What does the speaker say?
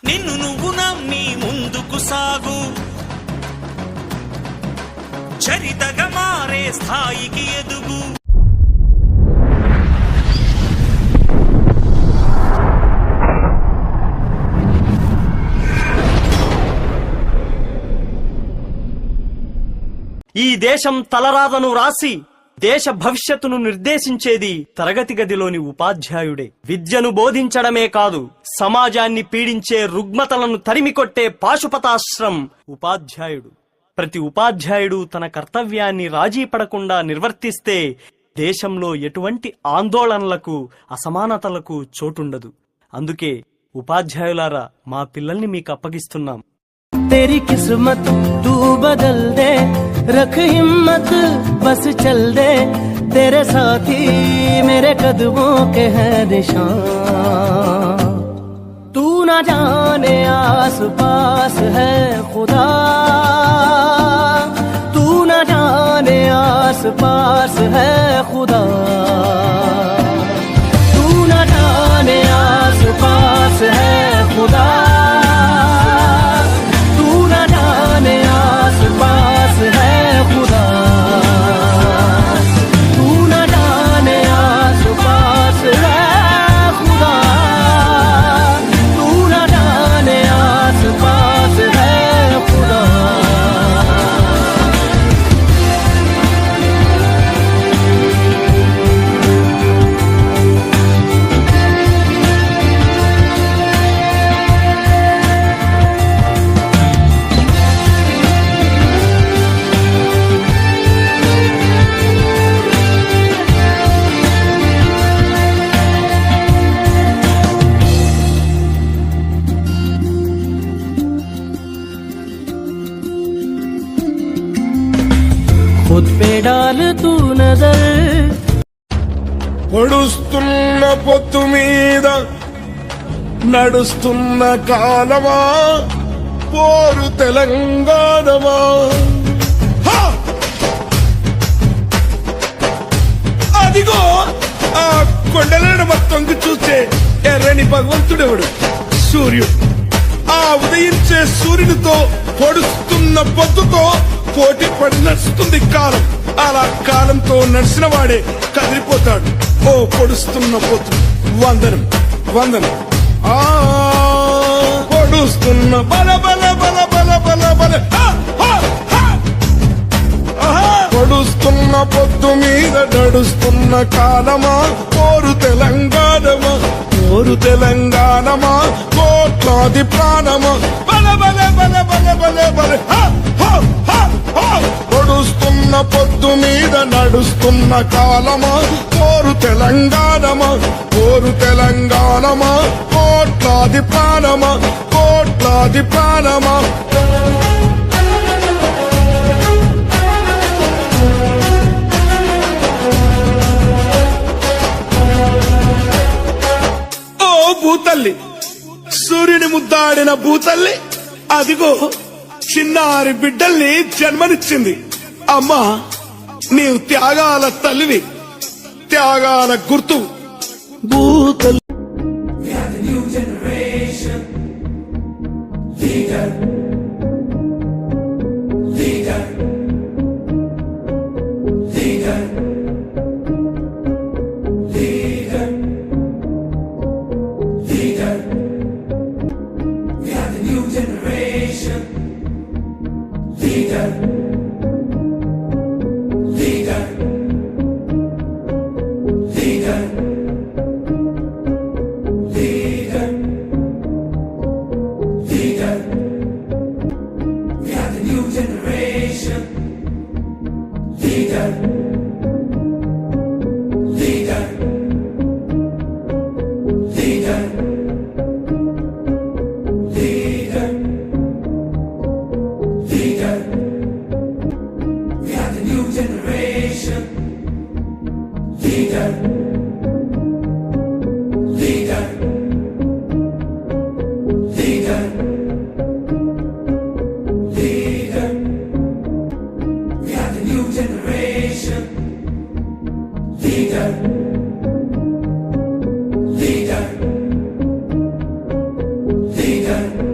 నిన్ను నువ్వు నమ్మి ముందుకు సాగు, చరితగా మారే స్థాయికి ఎదుగు. ఈ దేశం తలరాతను రాసి దేశ భవిష్యత్తును నిర్దేశించేది తరగతి గదిలోని ఉపాధ్యాయుడే. విద్యను బోధించడమే కాదు, సమాజాన్ని పీడించే రుగ్మతలను తరిమికొట్టే పాశుపతాశ్రం ఉపాధ్యాయుడు. ప్రతి ఉపాధ్యాయుడు తన కర్తవ్యాన్ని రాజీ పడకుండా నిర్వర్తిస్తే దేశంలో ఎటువంటి ఆందోళనలకు, అసమానతలకు చోటుండదు. అందుకే ఉపాధ్యాయులారా, మా పిల్లల్ని మీకు అప్పగిస్తున్నాం. तेरी किस्मत तू बदल दे, रख हिम्मत बस चल दे, तेरे साथी मेरे कदमों के हैं निशान. तू ना जाने आस पास है खुदा, तू ना जाने आस पास है खुदा, तू ना जाने आस पास है खुदा, आस पास है खुदा, तू न जाने आस पास है खुदा, तू न जाने आस पास है खुदा. खुद पे डाल तू नजर. పొడుస్తున్న పొత్తు మీద నడుస్తున్న కాలమా, పోరు తెలంగాణమా. అదిగో ఆ కొండలను మొత్తంకి చూసే ఎర్రని భగవంతుడెవడు? సూర్యుడు. ఆ ఉదయించే సూర్యునితో పొడుస్తున్న పొద్దుతో పోటీ పడి నడుస్తుంది కాలం. అలా కాలంతో నడిచిన వాడే కదిలిపోతాడు. ఓ పొడుస్తున్న పొద్దు, వందనం వందనం. పొడుస్తున్న బల బల బల బల బల బల, పొడుస్తున్న పొద్దు మీద నడుస్తున్న కాలమా, పోరు తెలంగాణమా, పోరు తెలంగాణమా, కోట్లాది ప్రాణమా, బల బల బల బల బల బల. పొడుస్తున్న పొద్దు మీద నడుస్తున్న కాలమా, పోరు తెలంగాణమా, పోరు తెలంగాణమా, కోట్లాది ప్రాణమా, కోట్లాది ప్రాణమా. ఓ భూతల్లి, సూర్యుని ముద్దాడిన భూతల్లి, అదిగో చిన్నారి బిడ్డల్ని జన్మనిచ్చింది. అమ్మా, నీవు త్యాగాల తల్లివి, త్యాగాల గుర్తు. భూతల్లి leader. है